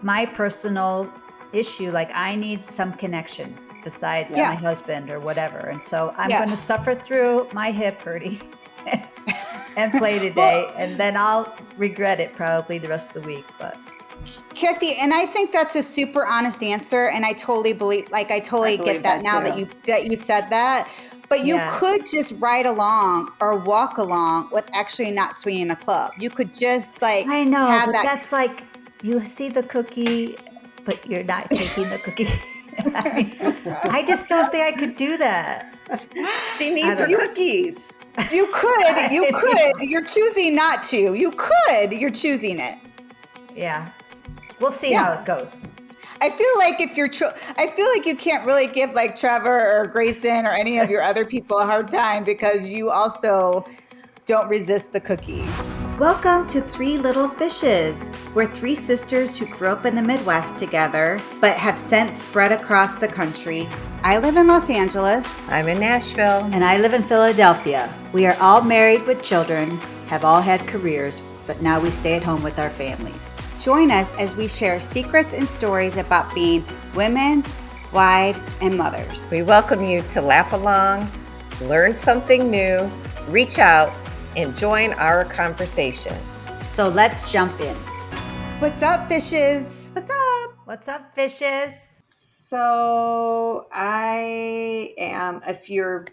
my personal issue. Like I need some connection besides Yeah. my husband or whatever. And so I'm Yeah. going to suffer through my hip hurting and play today. And then I'll regret it probably the rest of the week. But Kathy, and I think that's a super honest answer, and I totally believe get that now too. that you said that. But you Yeah. could just ride along or walk along with actually not swinging a club. You could just like I know, have but that. that's like you see the cookie, but you're not taking the cookie. I mean, I just don't think I could do that. She needs her don't know. cookies. You could. You're choosing not to. You could. You're choosing it. Yeah. We'll see Yeah. how it goes. I feel like I feel like you can't really give like Trevor or Grayson or any of your other people a hard time because you also don't resist the cookie. Welcome to Three Little Fishes. We're three sisters who grew up in the Midwest together, but have since spread across the country. I live in Los Angeles. I'm in Nashville. And I live in Philadelphia. We are all married with children, have all had careers, but now we stay at home with our families. Join us as we share secrets and stories about being women, wives, and mothers. We welcome you to laugh along, learn something new, reach out, and join our conversation. So let's jump in. What's up, fishes? What's up? What's up, fishes? So I am, if you're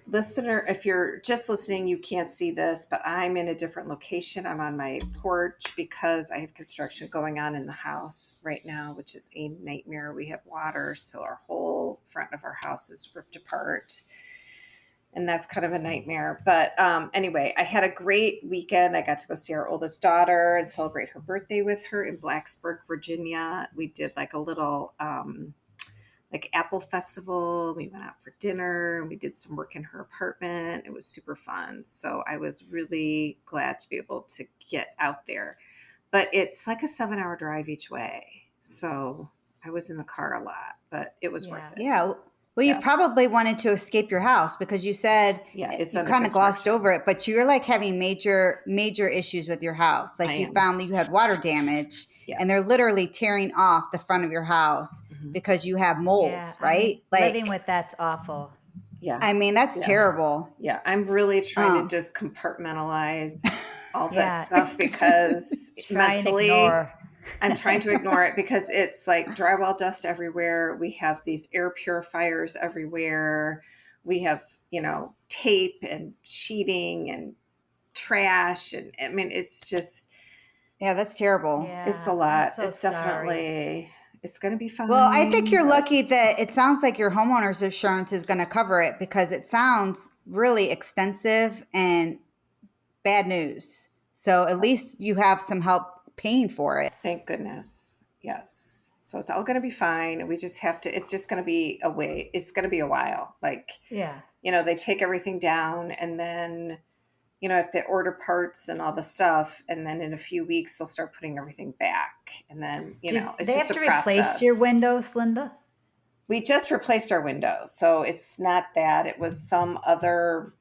just listening, you can't see this, but I'm in a different location. I'm on my porch because I have construction going on in the house right now, which is a nightmare. We have water, so our whole front of our house is ripped apart. And that's kind of a nightmare. But anyway, I had a great weekend. I got to go see our oldest daughter and celebrate her birthday with her in Blacksburg, Virginia. We did like a little like apple festival. We went out for dinner and we did some work in her apartment. It was super fun. So I was really glad to be able to get out there. But it's like a 7-hour drive each way. So I was in the car a lot, but it was worth it. Yeah. Well, you probably wanted to escape your house because you said it's you under kind of glossed construction. over it, but you're like having major issues with your house. Like you found that you had water damage and they're literally tearing off the front of your house because you have molds, right? Like living with that's awful. Yeah. I mean, that's terrible. Yeah. I'm really trying to just compartmentalize all that stuff because mentally I'm trying to ignore it because it's like drywall dust everywhere. We have these air purifiers everywhere. We have, tape and sheeting and trash. And I mean, it's just. Yeah, that's terrible. Yeah, it's a lot. So it's definitely, it's going to be fun. Well, I think you're lucky that it sounds like your homeowner's insurance is going to cover it because it sounds really extensive and bad news. So at least you have some help paying for it. Thank goodness. Yes. So it's all going to be fine. We just have to, it's just going to be it's going to be a while. Like, they take everything down and then, if they order parts and all the stuff, and then in a few weeks, they'll start putting everything back. And then, it's just a process. They have to replace your windows, Linda? We just replaced our windows. So it's not that. It was some other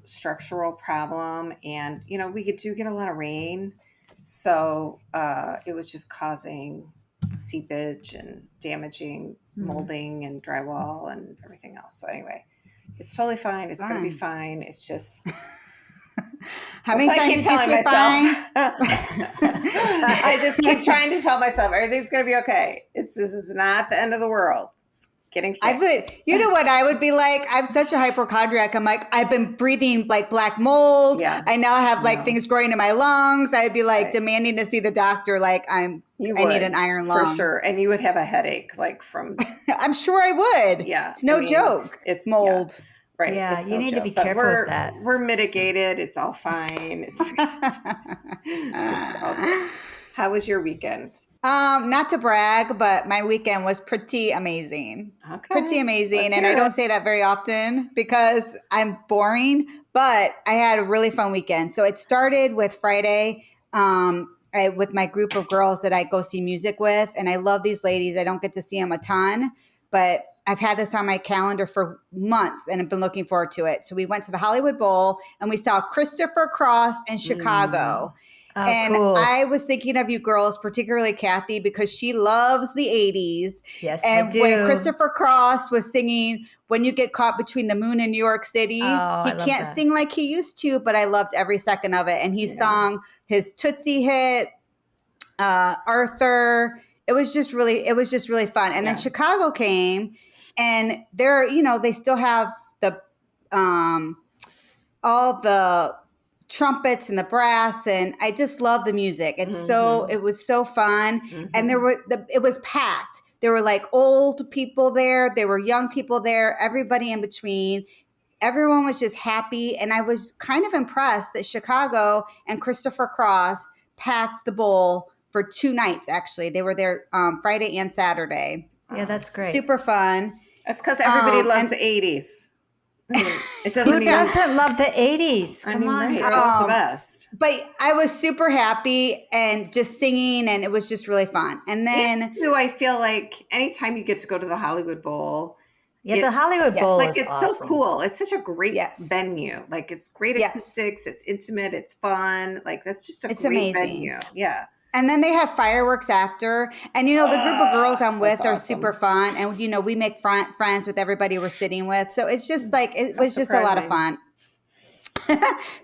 structural problem. And, we do get a lot of rain. So it was just causing seepage and damaging molding and drywall and everything else. So anyway, it's totally fine. It's going to be fine. It's just... How many times did you say fine? I just keep trying to tell myself everything's going to be okay. This is not the end of the world. It's getting fixed. You know what I would be like? I'm such a hypochondriac. I'm like, I've been breathing like black mold. Yeah. I now have like things growing in my lungs. I'd be like demanding to see the doctor. Like I need an iron lung. For sure. And you would have a headache like from. I'm sure I would. Yeah. It's no joke. It's mold. Yeah. Right. Yeah, you need to be careful with that. We're mitigated. It's all fine. It's all good. How was your weekend? Not to brag, but my weekend was pretty amazing. Okay. Pretty amazing. And I don't say that very often because I'm boring, but I had a really fun weekend. So it started with Friday with my group of girls that I go see music with. And I love these ladies. I don't get to see them a ton, but I've had this on my calendar for months and I've been looking forward to it. So we went to the Hollywood Bowl and we saw Christopher Cross in Chicago. Oh, And cool. I was thinking of you girls, particularly Kathy, because she loves the 80s. Yes, and I do. when Christopher Cross was singing When You Get Caught Between the Moon and New York City, Oh, I he love can't that. sing like he used to, but I loved every second of it. And he sung his Tootsie hit, Arthur. It was just really fun. And then Chicago came, and they're, they still have the all the trumpets and the brass, and I just love the music. It was so fun. And it was packed. There were like old people there, there were young people there, everybody in between. Everyone was just happy, and I was kind of impressed that Chicago and Christopher Cross packed the bowl for 2 nights. Actually, they were there Friday and Saturday. Yeah, that's great. Super fun. That's because everybody loves the 80s. It doesn't Who even, doesn't love the 80s? I Come mean, on. right, they're both the best. But I was super happy and just singing, and it was just really fun. And then I feel like anytime you get to go to the Hollywood Bowl, Yeah, the Hollywood Bowl it's is awesome. so cool. It's such a great venue. Like, it's great acoustics. It's intimate. It's fun. Like, that's just a great amazing venue. Yeah. And then they had fireworks after. And, the group of girls I'm with are super fun. And, we make friends with everybody we're sitting with. So it's just like, it was just a lot of fun.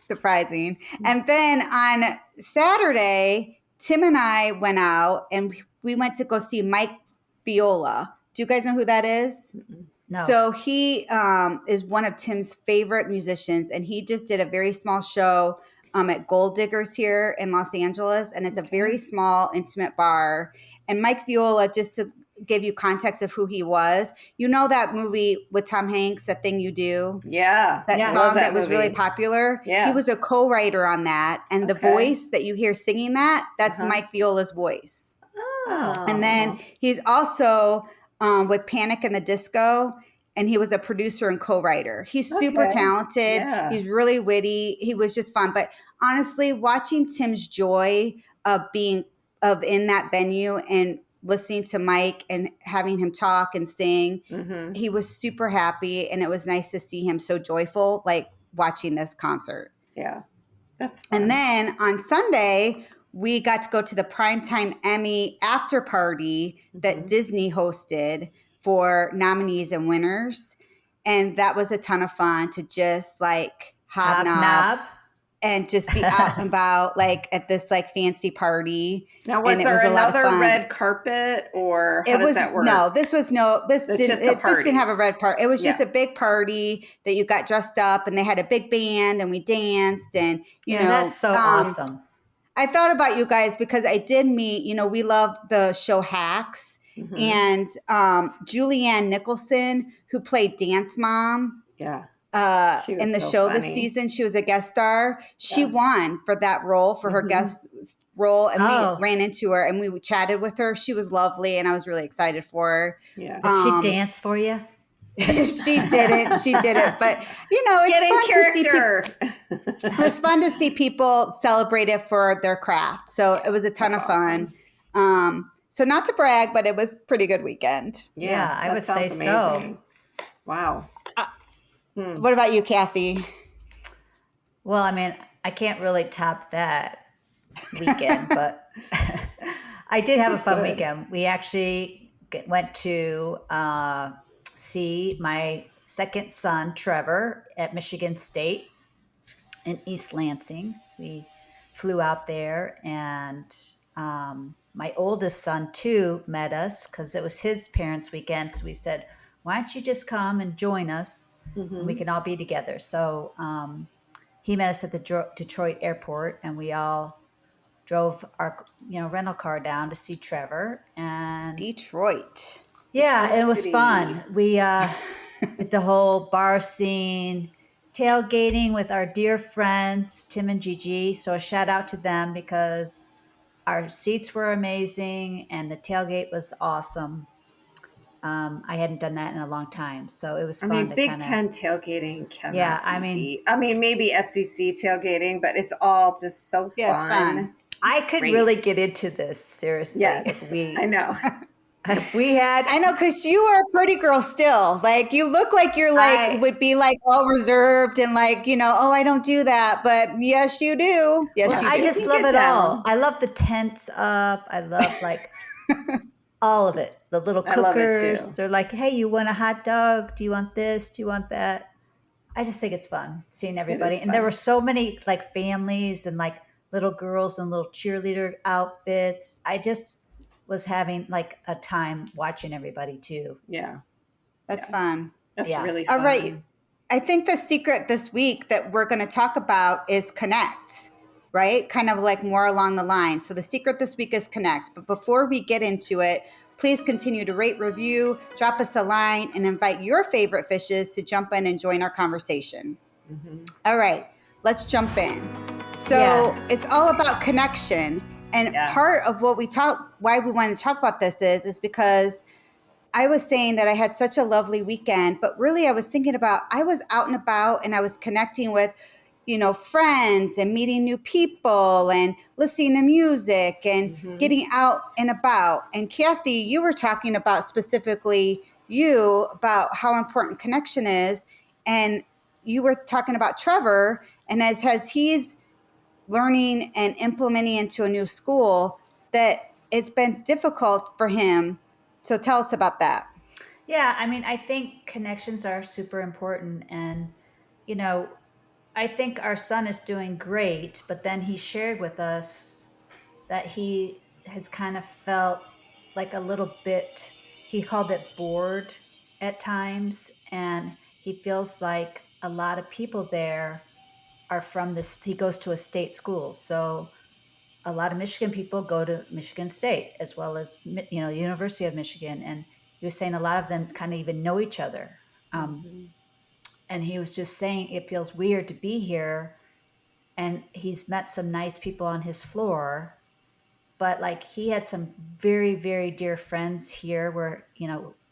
Surprising. And then on Saturday, Tim and I went out and we went to go see Mike Viola. Do you guys know who that is? No. So he is one of Tim's favorite musicians, and he just did a very small show at Gold Diggers here in Los Angeles, and it's a very small, intimate bar. And Mike Viola, just to give you context of who he was, that movie with Tom Hanks, That Thing You Do? Yeah. That song that was really popular? Yeah. He was a co-writer on that, and the voice that you hear singing that's Mike Viola's voice. Oh. And then he's also with Panic in the Disco, and he was a producer and co-writer. He's super talented. Yeah. He's really witty. He was just fun. But honestly, watching Tim's joy of being in that venue and listening to Mike and having him talk and sing, he was super happy, and it was nice to see him so joyful, like watching this concert. Yeah, that's fun. And then on Sunday, we got to go to the Primetime Emmy After Party that Disney hosted for nominees and winners. And that was a ton of fun to just like hobnob and just be out and about like at this like fancy party. Now, was there another red carpet, or how does that work? No, this didn't have a red part. It was just a big party that you got dressed up, and they had a big band, and we danced, and you know, that's so awesome. I thought about you guys because I did meet, we love the show Hacks, and Julianne Nicholson, who played Dance Mom. Yeah. In the show this season. She was a guest star. She won for that role, for her guest role. And we ran into her and we chatted with her. She was lovely, and I was really excited for her. Yeah. Did she dance for you? She didn't. But, it's it was fun to see people celebrate it for their craft. So it was a ton of fun. So not to brag, but it was a pretty good weekend. Yeah, I would say amazing. So. Wow. What about you, Kathy? Well, I mean, I can't really top that weekend, but I did have a fun weekend. We actually went to see my second son, Trevor, at Michigan State in East Lansing. We flew out there, and my oldest son, too, met us because it was his parents' weekend. So we said, why don't you just come and join us? And we can all be together. So he met us at the Detroit airport, and we all drove our rental car down to see Trevor. And Detroit. Yeah, and it was fun. We did the whole bar scene, tailgating with our dear friends, Tim and Gigi. So a shout out to them because our seats were amazing and the tailgate was awesome. I hadn't done that in a long time, so it was fun. I mean, Big Ten tailgating cannot. Yeah, maybe SEC tailgating, but it's all just so fun. Yeah, it's fun. I could really get into this seriously. Yes, I know. We had, I know, because you are a pretty girl still. Like, you look like you're like, I, would be like all reserved and like, oh, I don't do that. But yes, you do. Yes, well, you I She do. just can love get it all. down. I love the tents up. I love like all of it. The little I love it cookers. too. They're like, hey, you want a hot dog? Do you want this? Do you want that? I just think it's fun seeing It everybody. is And there were fun. so many like families and like little girls in little cheerleader outfits. I just was having like a time watching everybody too. Yeah. That's Yeah. fun. That's Yeah. really All right. fun. I think the secret this week that we're going to talk about is connect, right? Kind of like more along the line. So the secret this week is connect. But before we get into it, please continue to rate, review, drop us a line, and invite your favorite fishes to jump in and join our conversation. Hmm. All right, let's jump in. So Yeah. it's all about connection. And Yeah. part of what why we want to talk about this is because I was saying that I had such a lovely weekend, but really I was thinking about I was out and about and I was connecting with, friends and meeting new people and listening to music and Hmm. getting out and about. And Kathy, you were talking about specifically you about how important connection is. And you were talking about Trevor and as he's learning and implementing into a new school that it's been difficult for him. So tell us about that. Yeah. I mean, I think connections are super important. And, you know, I think our son is doing great, but then he shared with us that he has kind of felt like a little bit, he called it bored at times. And he feels like a lot of people there are from this, he goes to a state school. So a lot of Michigan people go to Michigan State as well as, the University of Michigan. And he was saying a lot of them kind of even know each other. Um, Hmm. and he was just saying it feels weird to be here, and he's met some nice people on his floor, but like he had some very very dear friends here where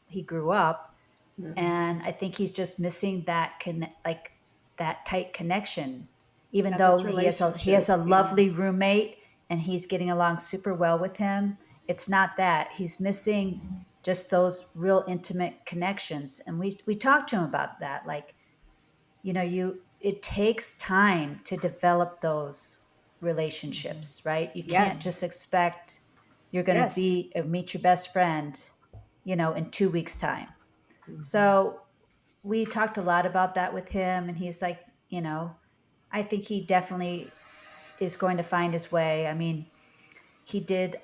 he grew up, Hmm. and I think he's just missing like that tight connection, even Yeah, though those he has a relationships. Yeah. lovely roommate and he's getting along super well with him. It's not that he's missing just those real intimate connections, and we talked to him about that, like, it takes time to develop those Hmm. relationships, right? You can't Yes. just expect you're going to Yes. be meet your best friend, in 2 weeks time. Hmm. So we talked a lot about that with him, and he's like, I think he definitely is going to find his way. I mean, he did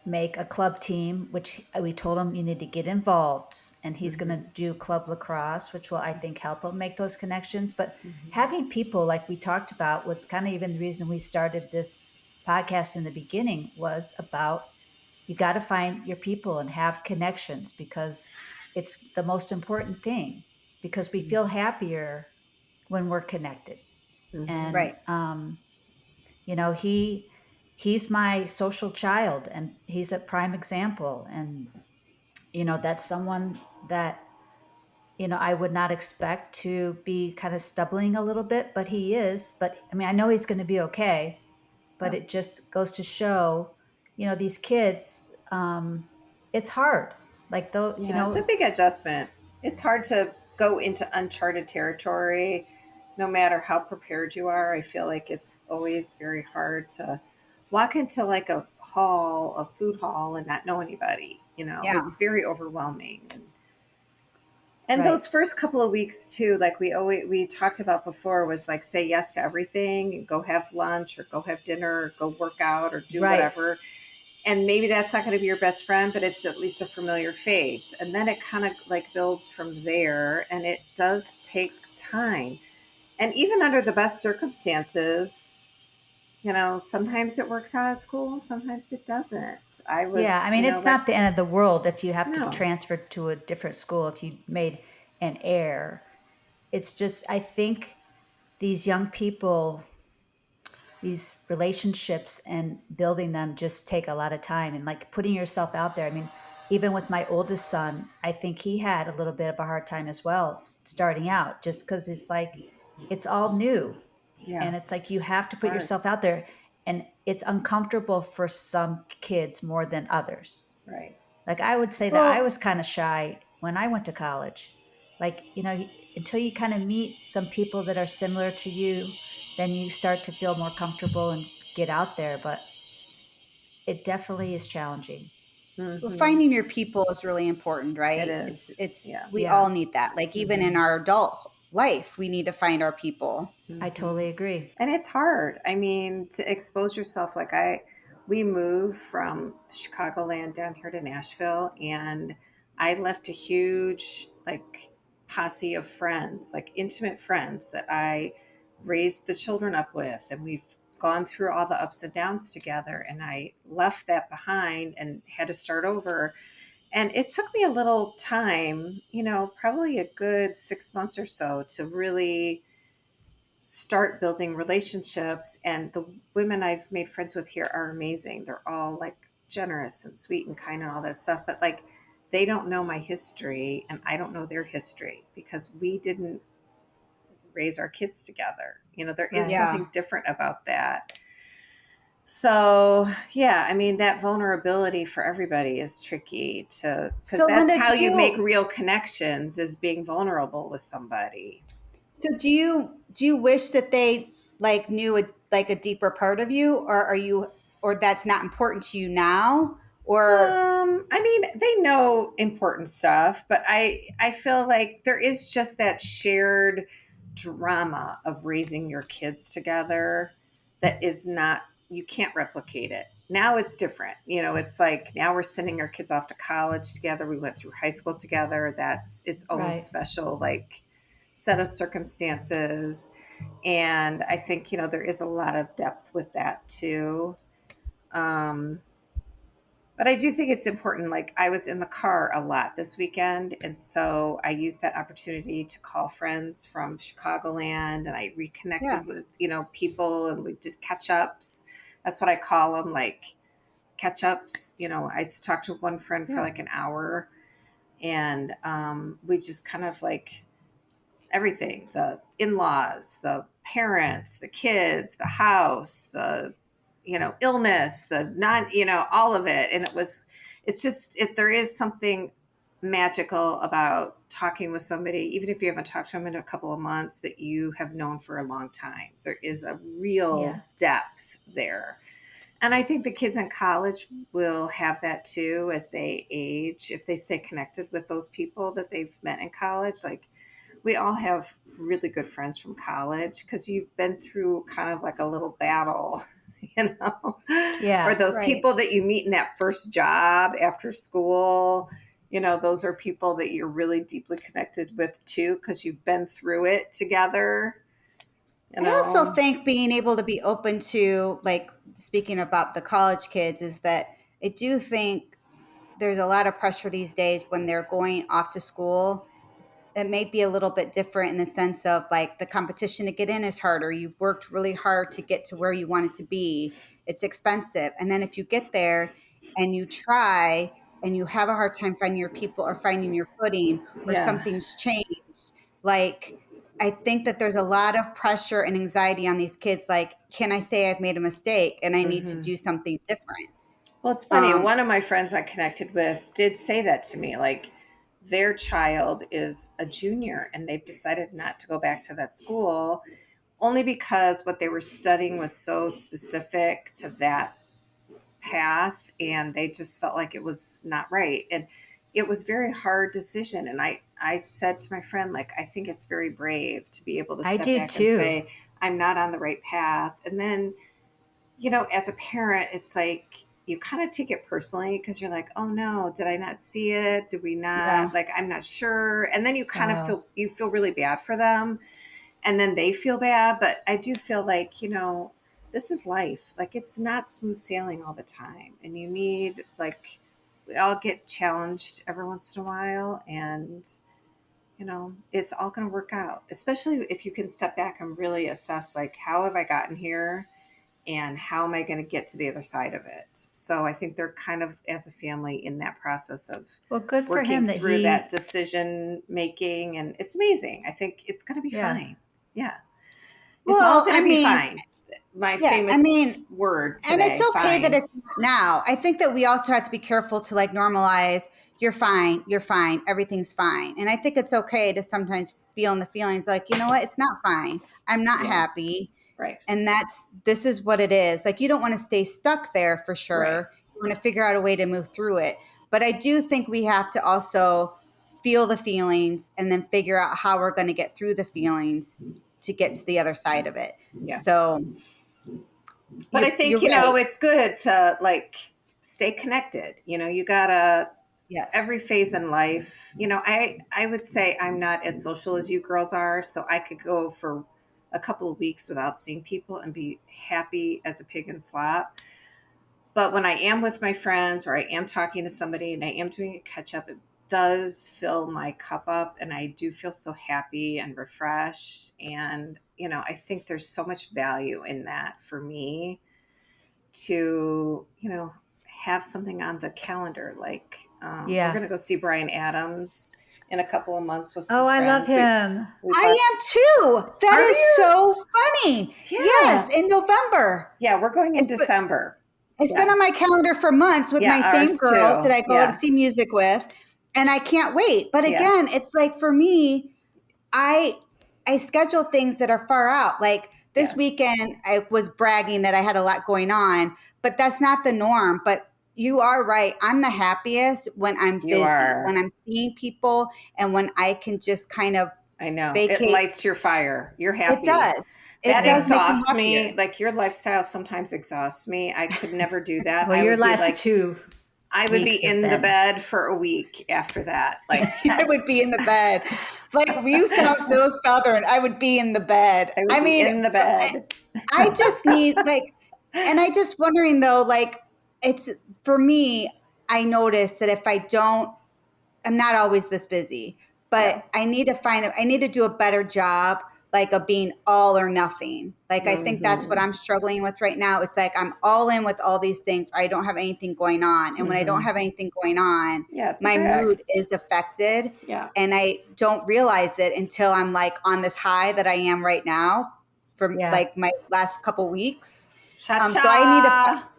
make a club team, which we told him you need to get involved, and he's going to Hmm. do club lacrosse, which will, I think, help him make those connections. But Hmm. having people like we talked about, what's kind of even the reason we started this podcast in the beginning was about, you got to find your people and have connections, because it's the most important thing, because we feel happier when we're connected. Hmm. And Right. he's my social child, and he's a prime example. And that's someone that I would not expect to be kind of stumbling a little bit, but he is. But I mean, I know he's going to be okay, but Oh, it just goes to show, these kids, it's hard, like, though, Yeah, it's a big adjustment. It's hard to go into uncharted territory, no matter how prepared you are. I feel like it's always very hard to walk into like a hall, a food hall, and not know anybody. yeah. It's very overwhelming. And right. those first couple of weeks too, like we talked about before, was like say yes to everything, and go have lunch or go have dinner or go work out or do Right. whatever. And maybe that's not going to be your best friend, but it's at least a familiar face. And then it kind of like builds from there, and it does take time. And even under the best circumstances, sometimes it works out at school and sometimes it doesn't. I Yeah, was, I mean, it's like, not the end of the world if you have to no. transfer to a different school, if you made an error. It's just, I think these young people, these relationships and building them just take a lot of time, and like putting yourself out there. I mean, even with my oldest son, I think he had a little bit of a hard time as well, starting out, just because it's like, it's all new. Yeah, And it's like you have to put hard. yourself out there, and it's uncomfortable for some kids more than others. Right. Like I would say that I Well, was kind of shy when I went to college. Like, until you kind of meet some people that are similar to you, then you start to feel more comfortable and get out there. But it definitely is challenging. well, Hmm. finding your people is really important, It right? is. It's Yeah. we Yeah, all need that. Like even in Hmm. our adult life, we need to find our people. I Hmm. totally agree. And it's hard. I mean, to expose yourself. We moved from Chicagoland down here to Nashville, and I left a huge posse of friends, like intimate friends that I raised the children up with, and we've gone through all the ups and downs together. And I left that behind and had to start over. And it took me a little time, probably a good 6 months or so to really start building relationships. And the women I've made friends with here are amazing. They're all like generous and sweet and kind and all that stuff. But like, they don't know my history and I don't know their history because we didn't raise our kids together. There is Right. Yeah. something different about that. So, yeah, I mean, that vulnerability for everybody is tricky because So that's Linda, how you make real connections, is being vulnerable with somebody. do you wish that they like knew a deeper part of you, or are you, or that's not important to you now, or I mean, they know important stuff, but I feel like there is just that shared drama of raising your kids together that is not, you can't replicate it. Now it's different. It's like now we're sending our kids off to college together. We went through high school together. That's its own Right. special set of circumstances. And I think, there is a lot of depth with that too. Um, but I do think it's important. Like I was in the car a lot this weekend. And so I used that opportunity to call friends from Chicagoland and I yeah, reconnected with, people, and we did catch ups. That's what I call them, like catch ups. I talked to one friend for yeah. like an hour and we just kind of like everything, the in-laws, the parents, the kids, the house, the illness, the non, all of it. And it's just there is something magical about talking with somebody, even if you haven't talked to them in a couple of months, that you have known for a long time. There is a real Yeah. depth there. And I think the kids in college will have that too as they age, if they stay connected with those people that they've met in college. Like we all have really good friends from college because you've been through kind of like a little battle, you know, or Yeah. those Right. people that you meet in that first job after school. Those are people that you're really deeply connected with too because you've been through it together, you I also know. think being able to be open to, like, speaking about the college kids, is that I do think there's a lot of pressure these days when they're going off to school. It may be a little bit different in the sense of like the competition to get in is harder. You've worked really hard to get to where you want it to be. It's expensive. And then if you get there and you try and you have a hard time finding your people or finding your footing, or Yeah. something's changed, like I think that there's a lot of pressure and anxiety on these kids. Like, can I say I've made a mistake and I need to Hmm. do something different? Well, it's funny. Um, One of my friends I connected with did say that to me. Like, their child is a junior and they've decided not to go back to that school only because what they were studying was so specific to that path and they just felt like it was not right. And it was a very hard decision. And I said to my friend, like, I think it's very brave to be able to I step do back and too. say, I'm not on the right path. And then as a parent, it's like you kind of take it personally because you're like, oh no, did I not see it? Did we not? yeah. Like, I'm not sure. And then you kind of Oh, feel really bad for them. And then they feel bad. But I do feel like, this is life. Like, it's not smooth sailing all the time. And you need, like, we all get challenged every once in a while. And, it's all going to work out, especially if you can step back and really assess, like, how have I gotten here? And how am I going to get to the other side of it? So I think they're kind of, as a family, in that process of well, good for working him that through that he, decision making. And it's amazing. I think it's going to be yeah. fine. Yeah. It's all Well, going I to be mean, fine. my Yeah, I famous mean, word and it's today. okay that Fine. it's not now. I think that we also have to be careful to like normalize you're fine, everything's fine. And I think it's okay to sometimes feel in the feelings like, you know what, it's not fine. I'm not Yeah. happy. Right. And this is what it is. Like you don't want to stay stuck there for Right. sure. You want to figure out a way to move through it. But I do think we have to also feel the feelings and then figure out how we're going to get through the feelings to get to the other side of it. Yeah. So But I you're think, right. it's good to like stay connected. You gotta, every Yes. phase in life, I would say I'm not as social as you girls are. So I could go for a couple of weeks without seeing people and be happy as a pig in slop. But when I am with my friends or I am talking to somebody and I am doing a catch up, it does fill my cup up and I do feel so happy and refreshed. And, I think there's so much value in that for me to, have something on the calendar. Like we're Yeah. going to go see Brian Adams in a couple of months with some Oh, I love friends. him. We bought, I am too. That are is you? so funny. Yes, Yeah. in November. Yeah. We're going in It's been, December. it's been Yeah. on my calendar for months with Yeah. my same Ours girls that too. I go to Yeah. see music with, and I can't wait. But Yeah. again, it's like for me, I I schedule things that are far out. Like this Yes. weekend, I was bragging that I had a lot going on, but that's not the norm. But you are right. I'm the happiest when I'm You busy, are. when I'm seeing people, and when I can just kind of I know. It vacate. lights your fire. You're It happy. does. It That does Yeah. make me exhausts me. happier. Like your lifestyle sometimes exhausts me. I could never do that. Well, I your would be last like, 2 weeks have in the been. bed for a week after that. Like I would be in the bed. Like you sound so southern. I would be in the bed. I would I be mean, in the bed. I just need like, and I just wondering though, like it's for me, I notice that if I don't, I'm not always this busy, but Yeah. I need to do a better job, like of being all or nothing. Like I think that's what Hmm. I'm struggling with right now. It's like I'm all in with all these things. Or I don't have anything going on. And when I don't Hmm. have anything going on, Yeah, it's a my drag. mood is affected. Yeah. And I don't realize it until I'm like on this high that I am right now for Yeah. like my last couple weeks. Cha So I need to cha.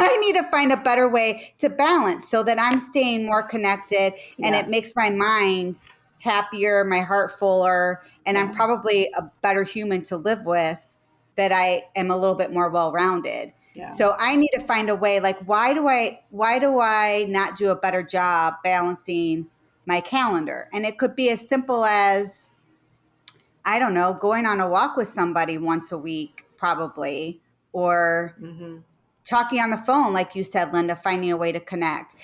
I need to find a better way to balance so that I'm staying more connected and Yeah. it makes my mind happier, my heart fuller, and I'm Yeah. probably a better human to live with that I am a little bit more well-rounded. Yeah. So I need to find a way like why do I not do a better job balancing my calendar? And it could be as simple as I don't know, going on a walk with somebody once a week probably or Hmm. talking on the phone, like you said, Linda, finding a way to connect.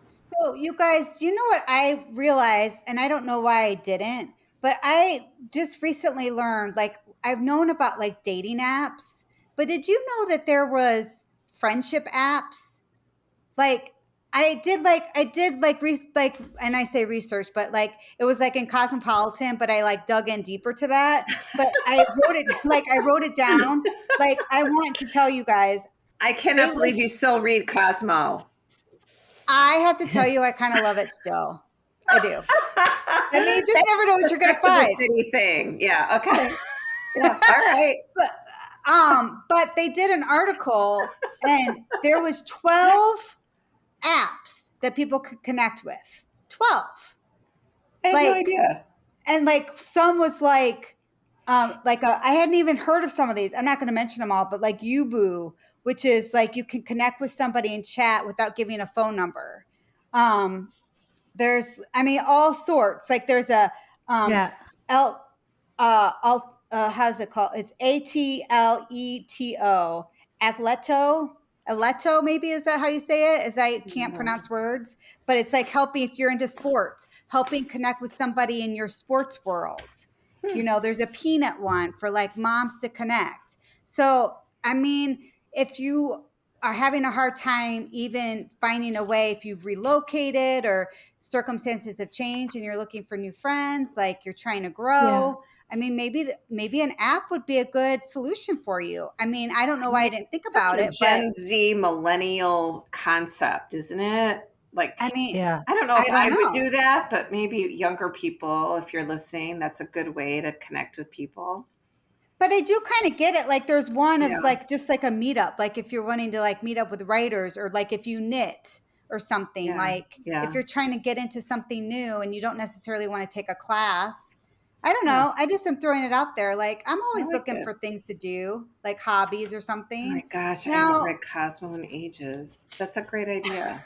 So, you guys, you know what I realized, and I don't know why I didn't, but I just recently learned like I've known about like dating apps, but did you know that there was friendship apps? Like I did like and I say research, but like it was like in Cosmopolitan, but I like dug in deeper to that. But I wrote it down. Like I want to tell you guys, I it cannot believe was you still read Cosmo. I have to tell you, I kind of love it still. I do. I mean, you just That's never know what the you're gonna Sex and the find. City thing. Yeah. Okay. Yeah. All right. But they did an article and there was 12 apps that people could connect with. 12. I had no Like, idea. and like some was I hadn't even heard of some of these. I'm not going to mention them all, but like Yubu, which is like you can connect with somebody and chat without giving a phone number. Um, there's, I mean, all sorts. Like there's a Yeah. L, how's it called? It's Atleto, Aleto, maybe is that how you say it? As I can't No. pronounce words, but it's like helping if you're into sports, helping connect with somebody in your sports world. You know, there's a peanut one for like moms to connect. So, I mean, if you are having a hard time even finding a way, if you've relocated or circumstances have changed and you're looking for new friends, like you're trying to Yeah. grow, I mean, maybe an app would be a good solution for you. I mean, I don't know I why I mean, didn't think it's such about a it, but Gen Z millennial concept, isn't it? Like, I mean, Yeah. I don't know I if don't I would know. do that, but maybe younger people, if you're listening, that's a good way to connect with people. But I do kind of get it. Like there's one of Yeah. like just like a meetup, like if you're wanting to like meet up with writers or like if you knit or something, Yeah. like Yeah. if you're trying to get into something new and you don't necessarily want to take a class. I don't Yeah. know. I just am throwing it out there. Like I'm always like looking it. for things to do, like hobbies or Oh something. my gosh, I Now, haven't read Cosmo in ages. That's a great idea.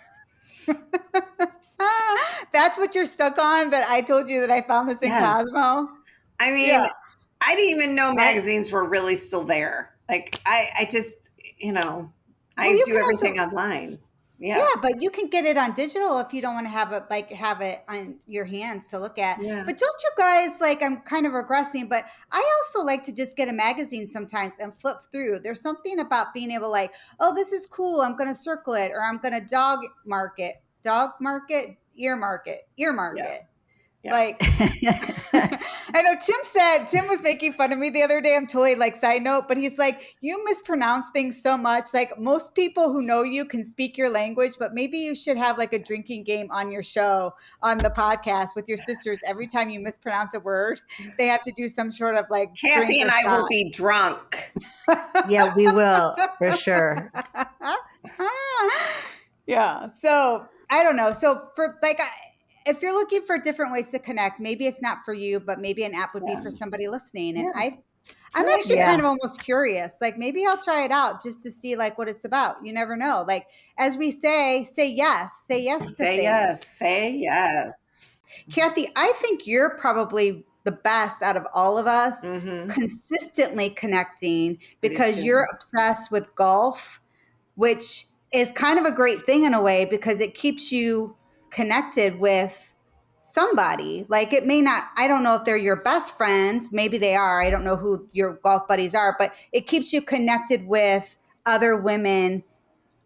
that's what you're stuck on. But I told you that I found this in Yes. Cosmo. I mean, Yeah. I didn't even know I, magazines were really still there. Like I just, Well, I you do can everything also, online. yeah, Yeah. but you can get it on digital if you don't want to have it on your hands to look at. Yeah. But don't you guys like? I'm kind of regressing, but I also like to just get a magazine sometimes and flip through. There's something about being able, like, oh, this is cool. I'm going to circle it, or I'm going to dog market, ear Yeah. market. Yeah. Like, I know Tim was making fun of me the other day. I'm totally like side note, but he's like, you mispronounce things so much. Like most people who know you can speak your language, but maybe you should have like a drinking game on your show, on the podcast with your sisters. Every time you mispronounce a word, they have to do some sort of like drink Kathy or and I will shot. be drunk. yeah, we will for sure. Yeah. So I don't know. So for like, if you're looking for different ways to connect, maybe it's not for you, but maybe an app would be Yeah. for somebody listening. And Yeah. I'm I like actually it. kind of almost curious. Like maybe I'll try it out just to see like what it's about. You never know. Like as we say yes to Say things. yes. Say yes. Kathy, I think you're probably the best out of all of us Mm-hmm. consistently connecting I do because too. you're obsessed with golf, which is kind of a great thing in a way because it keeps you connected with somebody. Like it may not, I don't know if they're your best friends. Maybe they are. I don't know who your golf buddies are, but it keeps you connected with other women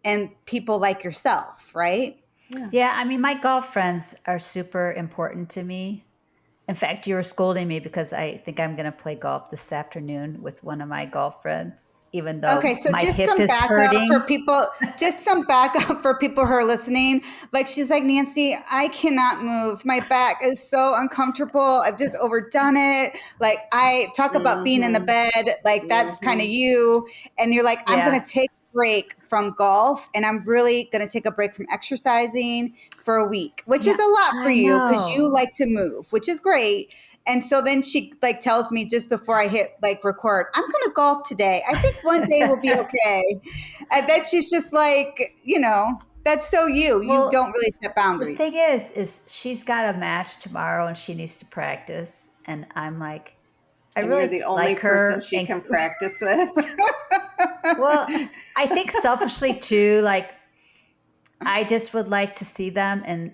and people like yourself, right? Yeah. Yeah, I mean, my golf friends are super important to me. In fact, you were scolding me because I think I'm going to play golf this afternoon with one of my golf friends, even Okay, though so my just hip some is backup for hurting. people, who are listening. Like she's like, Nancy, I cannot move. My back is so uncomfortable. I've just overdone it. Like I talk about being in the Mm-hmm. bed, like that's kind of Mm-hmm. you. And you're like, I'm Yeah. gonna take a break from golf and I'm really gonna take a break from exercising for a week, which is Yeah, a lot for I you because you know. like to move, which is great. And so then she like tells me just before I hit like record, I'm going to golf today. I think one day will be okay. And then she's just like, that's so you. You Well, don't really set the thing boundaries. is she's got a match tomorrow and she needs to practice. And I'm like, I And you're really the only like person her. she And can practice with. well, I think selfishly too, like I just would like to see them and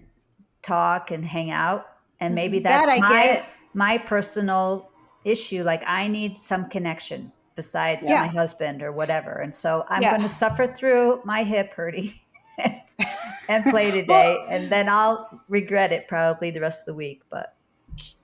talk and hang out. And maybe That that's I get. my personal issue. Like I need some connection besides Yeah. my Yeah. husband or whatever. And so I'm going to Yeah. suffer through my hip hurting and play Well, today. And then I'll regret it probably the rest of the week. But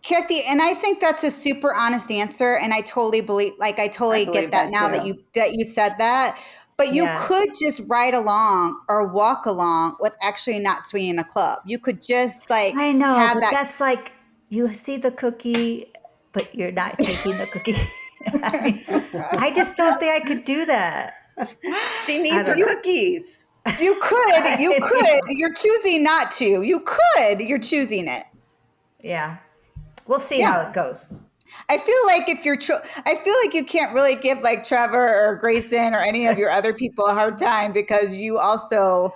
Kathy, and I think that's a super honest answer. And I totally believe, like, I I totally get believe that that now too. that you said that. But you yeah, could just ride along or walk along with actually not swinging a club. You could just like I know, have but that. that's like you see the cookie, but you're not taking the cookie. I mean, I just don't think I could do that. She I needs her don't know. cookies. You could. You're choosing not to. You could. You're choosing it. Yeah. We'll see Yeah. how it goes. I feel like I feel like you can't really give like Trevor or Grayson or any of your other people a hard time because you also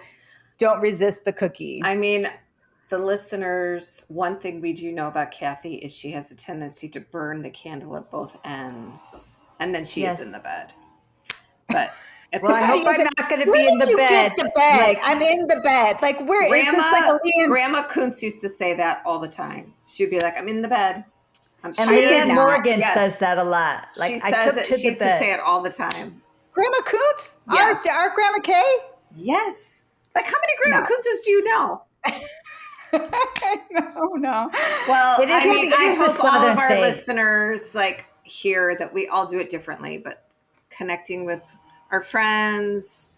don't resist the cookie. I mean, the listeners, one thing we do know about Kathy is she has a tendency to burn the candle at both ends. And then she is Yes. in the bed. But it's Well, I okay. hope I'm not going to Where be in did the you bed. get the bed? Like, I'm in the bed. Like where is this like a Leanne? Grandma Kuntz used to say that all the time. She'd be like, I'm in the bed. and She did Leanne not. Morgan Yes. says that a lot. She Like, I says took it. to She the used to say bed. it all the time. Grandma Coots? Yes. Our Grandma Kay? Yes. Like, how many Grandma No. Kuntzes do you know? No. Well, It is- I mean, it I is a hope all Southern of our thing. listeners like hear that we all do it differently, but connecting with our friends,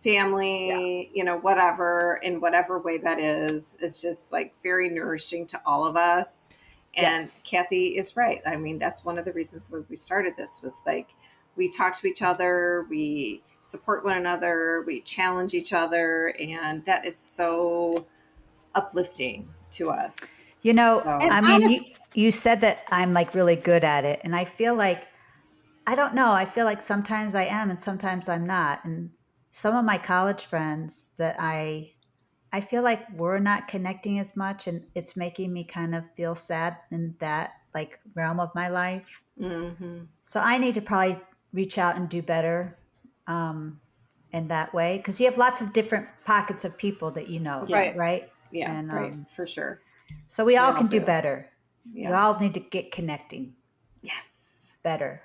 family, whatever, in whatever way that is just like very nourishing to all of us. And Yes. Kathy is right. I mean, that's one of the reasons why we started this was like, we talk to each other, we support one another, we challenge each other. And that is so uplifting to us. So, And I mean, honest, you said that I'm like really good at it. And I feel like, I don't know, I feel like sometimes I am and sometimes I'm not. And some of my college friends that I feel like we're not connecting as much, and it's making me kind of feel sad in that like realm of my life. mhm. So I need to probably reach out and do better um, in that way because you have lots of different pockets of people that you know, Yeah. right. right? Yeah, And right. For sure. so we We all all can do do. better. You Yeah. all need to get connecting Yes. better.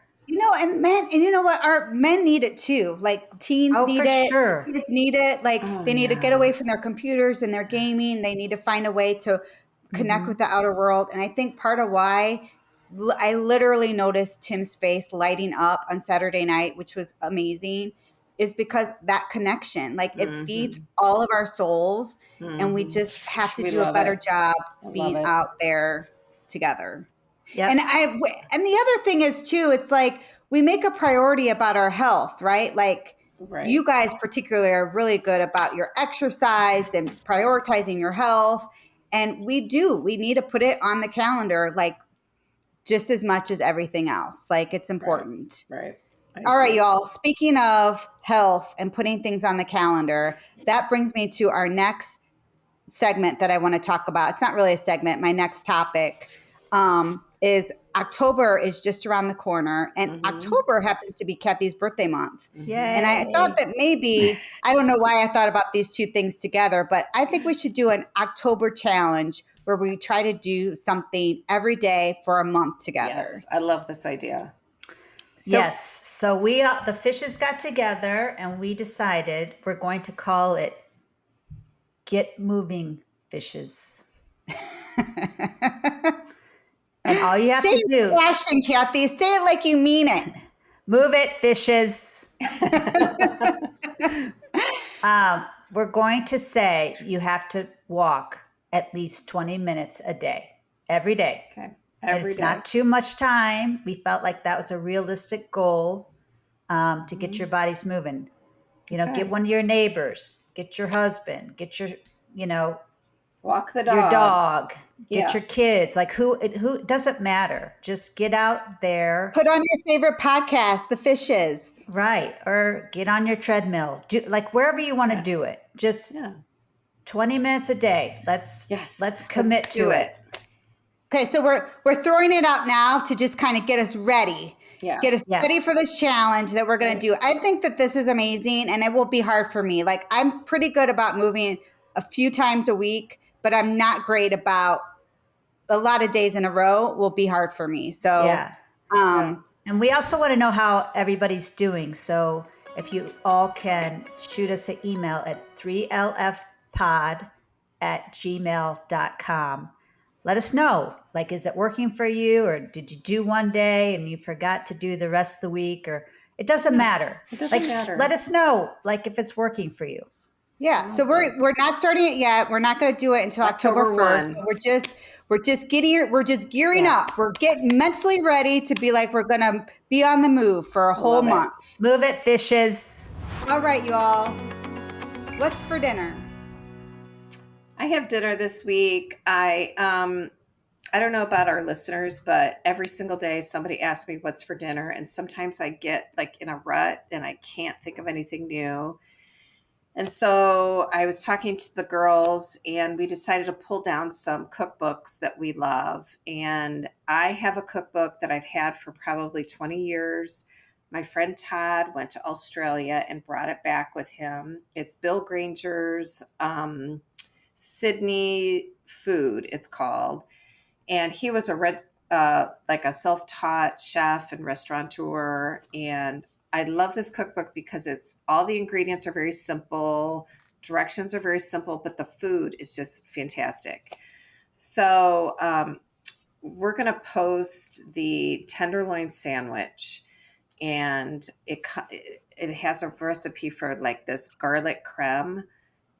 And men, and you know what? Our men need it too. Like teens Oh, need for it, sure. kids need it. Like Oh, they need to get yeah. away from their computers and their gaming. They need to find a way to connect Hmm. with the outer world. And I think part of why I literally noticed Tim's face lighting up on Saturday night, which was amazing, is because that connection, like it feeds Mhm. all of our souls. And we Mhm. just have to We do a love better it. job I love being it. out there together. Yep. And the other thing is too, it's like we make a priority about our health, right? Like Right. you guys particularly are really good about your exercise and prioritizing your health. And we need to put it on the calendar like just as much as everything else. Like it's Right. important. Right. I All right, agree. y'all. Speaking of health and putting things on the calendar, that brings me to our next segment that I want to talk about. It's not really a segment. My next topic is October is just around the corner, and Mhm. October happens to be Kathy's birthday month. Mhm. And I thought Yay. that maybe, I don't know why I thought about these two things together, but I think we should do an October challenge where we try to do something every day for a month together. Yes, I love this idea. So, Yes. So the fishes got together and we decided we're going to call it Get Moving Fishes. And all you have say to it with do, passion, Kathy. Say it like you mean it. move it, fishes. We're going to say you have to walk at least 20 minutes a day, every day. Okay. And Every it's day. not too much time. We felt like that was a realistic goal to get your Mhm. bodies moving. Get Okay. one of your neighbors, get your husband, get you know, Walk the your dog. dog, get Yeah. your kids. Like who doesn't matter. Just get out there, Put on your favorite podcast, The Fishes. right? Or get on your treadmill. Do like wherever you want to Yeah. do it. Just Yeah. 20 minutes a day. Let's Yes. Let's commit to do it. it. Okay, so we're throwing it out now to just kind of get us ready. Yeah. Get us Yeah. ready for this challenge that we're going Right. to do. I think that this is amazing and it will be hard for me. Like I'm pretty good about moving a few times a week, but I'm not great about a lot of days in a row will be hard for me. So, Yeah. Yeah. And we also want to know how everybody's doing. So if you all can shoot us an email at 3lfpod@gmail.com. Let us know. Like, is it working for you? Or did you do one day and you forgot to do the rest of the week? Or it doesn't Yeah. matter. It doesn't Like, let matter. us know, like, if it's working for you. yeah, I so love this. we're not starting it yet. We're not going to do it until October October 1st. 1. But we're just gearing Yeah. up. We're getting mentally ready to be like we're going to be on the move for a I whole love it. month. Move it, fishes. All right, you all. What's for dinner? I have dinner this week. I don't know about our listeners, but every single day somebody asks me what's for dinner, and sometimes I get like in a rut and I can't think of anything new. And so I was talking to the girls and we decided to pull down some cookbooks that we love. And I have a cookbook that I've had for probably 20 years. My friend Todd went to Australia and brought it back with him. It's Bill Granger's Sydney Food, it's called. And he was like a self-taught chef and restaurateur. And I love this cookbook because it's all the ingredients are very simple, directions are very simple, but the food is just fantastic. So we're going to post the tenderloin sandwich, and it has a recipe for like this garlic creme,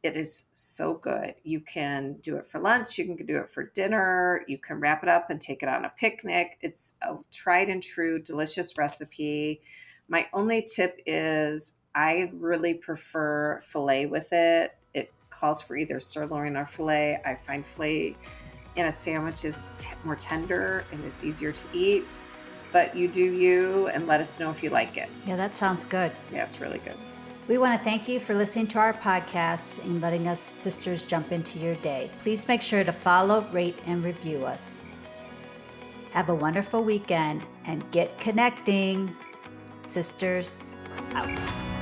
It is so good. You can do it for lunch. You can do it for dinner. You can wrap it up and take it on a picnic. It's a tried and true, delicious recipe. My only tip is I really prefer filet with it. It calls for either sirloin or filet. I find filet in a sandwich is more tender and it's easier to eat. But you do you, and let us know if you like it. Yeah, that sounds good. Yeah, it's really good. We want to thank you for listening to our podcast and letting us sisters jump into your day. Please make sure to follow, rate, and review us. Have a wonderful weekend and get connecting. Sisters out.